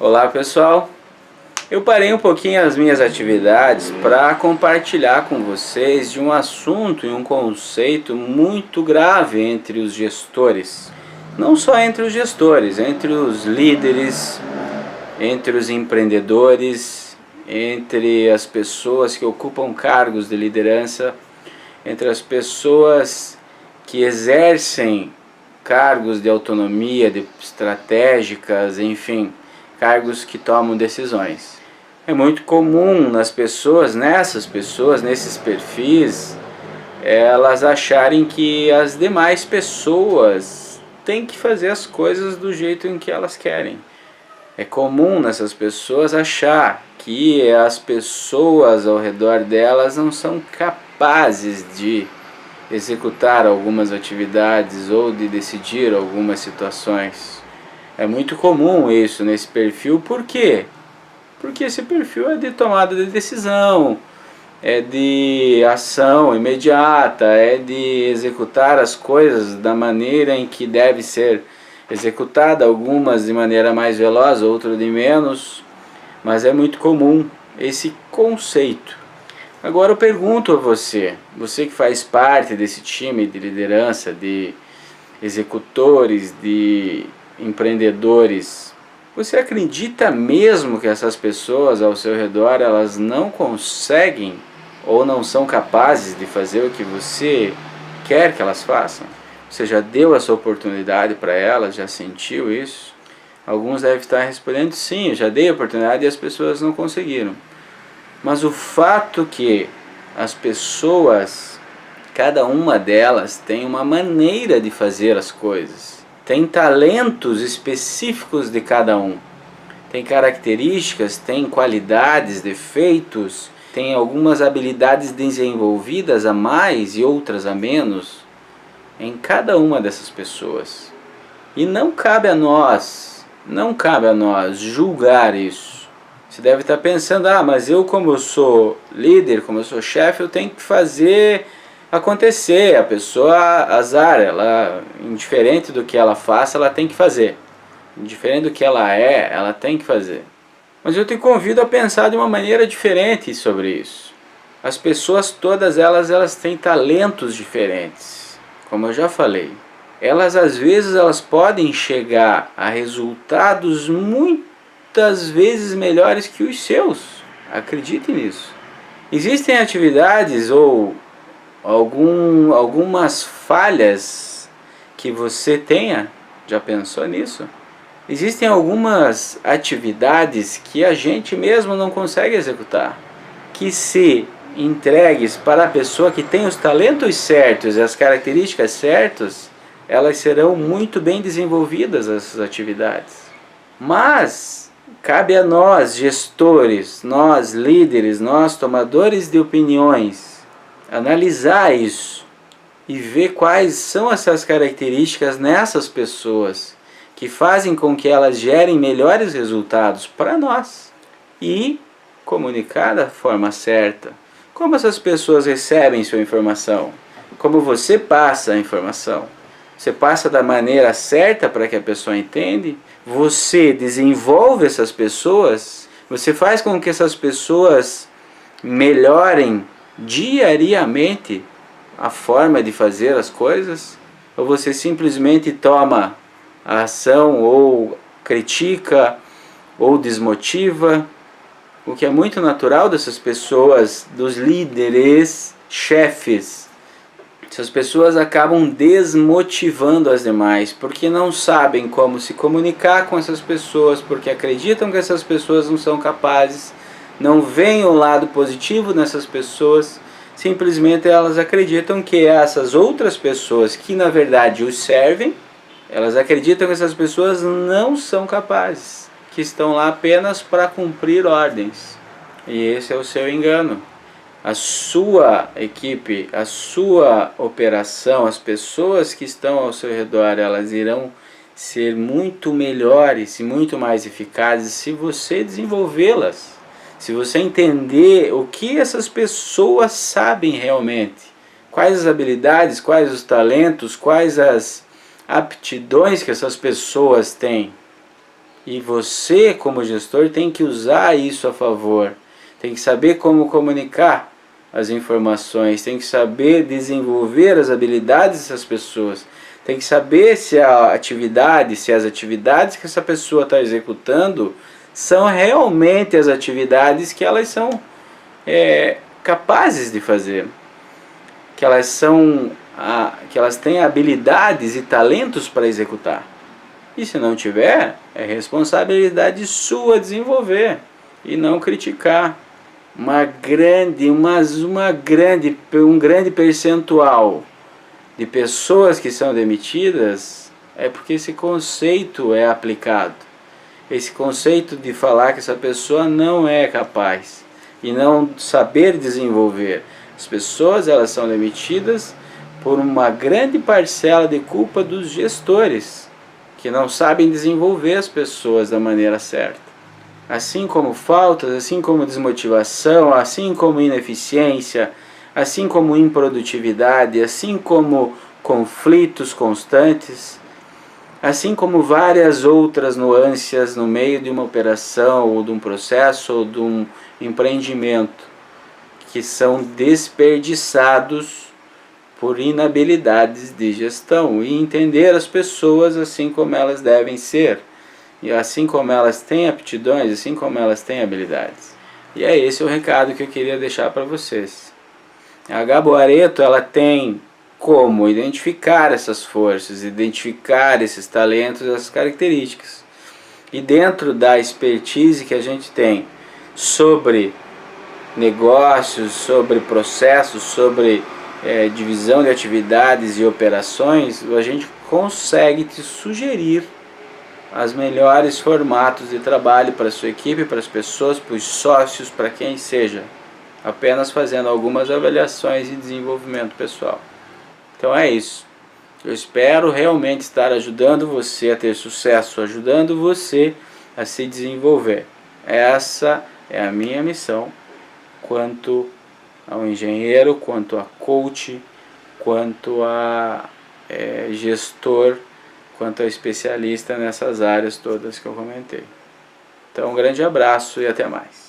Olá pessoal, eu parei um pouquinho as minhas atividades para compartilhar com vocês de um assunto e um conceito muito grave entre os gestores. Não só entre os gestores, entre os líderes, entre os empreendedores, entre as pessoas que ocupam cargos de liderança, entre as pessoas que exercem cargos de autonomia, de estratégicas, enfim, cargos que tomam decisões. É muito comum nessas pessoas, nesses perfis, elas acharem que as demais pessoas têm que fazer as coisas do jeito em que elas querem. É comum nessas pessoas achar que as pessoas ao redor delas não são capazes de executar algumas atividades ou de decidir algumas situações. É muito comum isso nesse perfil. Por quê? Porque esse perfil é de tomada de decisão, é de ação imediata, é de executar as coisas da maneira em que deve ser executada, algumas de maneira mais veloz, outras de menos, mas é muito comum esse conceito. Agora eu pergunto a você que faz parte desse time de liderança, de executores, de empreendedores, você acredita mesmo que essas pessoas ao seu redor, elas não conseguem ou não são capazes de fazer o que você quer que elas façam? Você já deu essa oportunidade para elas? Já sentiu isso? Alguns devem estar respondendo sim, eu já dei a oportunidade e as pessoas não conseguiram. Mas o fato que as pessoas, cada uma delas tem uma maneira de fazer as coisas, tem talentos específicos de cada um, tem características, tem qualidades, defeitos, tem algumas habilidades desenvolvidas a mais e outras a menos em cada uma dessas pessoas. E não cabe a nós julgar isso. Você deve estar pensando, mas como eu sou líder, como eu sou chefe, eu tenho que fazer acontecer. A pessoa, azar, ela, indiferente do que ela faça, ela tem que fazer. Indiferente do que ela tem que fazer. Mas eu te convido a pensar de uma maneira diferente sobre isso. As pessoas, todas elas têm talentos diferentes. Como eu já falei. Elas, às vezes, elas podem chegar a resultados muitas vezes melhores que os seus. Acredite nisso. Existem atividades ou algumas falhas que você tenha. Já pensou nisso? Existem algumas atividades que a gente mesmo não consegue executar, que se entregues para a pessoa que tem os talentos certos e as características certas, elas serão muito bem desenvolvidas, essas atividades. Mas cabe a nós, gestores, nós líderes, nós tomadores de opiniões, analisar isso e ver quais são essas características nessas pessoas que fazem com que elas gerem melhores resultados para nós e comunicar da forma certa. Como essas pessoas recebem sua informação? Como você passa a informação? Você passa da maneira certa para que a pessoa entenda? Você desenvolve essas pessoas? Você faz com que essas pessoas melhorem diariamente a forma de fazer as coisas? Ou você simplesmente toma a ação ou critica ou desmotiva? O que é muito natural dessas pessoas, dos líderes, chefes. Essas pessoas acabam desmotivando as demais, porque não sabem como se comunicar com essas pessoas, porque acreditam que essas pessoas não são capazes, não veem o lado positivo nessas pessoas, simplesmente elas acreditam que essas outras pessoas que na verdade os servem, elas acreditam que essas pessoas não são capazes, que estão lá apenas para cumprir ordens. E esse é o seu engano. A sua equipe, a sua operação, as pessoas que estão ao seu redor, elas irão ser muito melhores e muito mais eficazes se você desenvolvê-las. Se você entender o que essas pessoas sabem realmente, quais as habilidades, quais os talentos, quais as aptidões que essas pessoas têm. E você, como gestor, tem que usar isso a favor. Tem que saber como comunicar as informações, tem que saber desenvolver as habilidades dessas pessoas. Tem que saber se a atividade, se as atividades que essa pessoa está executando são realmente as atividades que elas são capazes de fazer. Que elas têm habilidades e talentos para executar. E se não tiver, é responsabilidade sua desenvolver e não criticar. Um grande percentual de pessoas que são demitidas é porque esse conceito é aplicado. Esse conceito de falar que essa pessoa não é capaz e não saber desenvolver. As pessoas, elas são demitidas por uma grande parcela de culpa dos gestores, que não sabem desenvolver as pessoas da maneira certa. Assim como faltas, assim como desmotivação, assim como ineficiência, assim como improdutividade, assim como conflitos constantes, assim como várias outras nuances no meio de uma operação, ou de um processo, ou de um empreendimento, que são desperdiçados por inabilidades de gestão e entender as pessoas assim como elas devem ser, e assim como elas têm aptidões, assim como elas têm habilidades. E é esse o recado que eu queria deixar para vocês. A Gaboareto, ela tem como identificar essas forças, identificar esses talentos, essas características. E dentro da expertise que a gente tem sobre negócios, sobre processos, sobre divisão de atividades e operações, a gente consegue te sugerir os melhores formatos de trabalho para a sua equipe, para as pessoas, para os sócios, para quem seja, apenas fazendo algumas avaliações e desenvolvimento pessoal. Então é isso. Eu espero realmente estar ajudando você a ter sucesso, ajudando você a se desenvolver. Essa é a minha missão quanto ao engenheiro, quanto a coach, quanto a gestor, quanto a especialista nessas áreas todas que eu comentei. Então um grande abraço e até mais.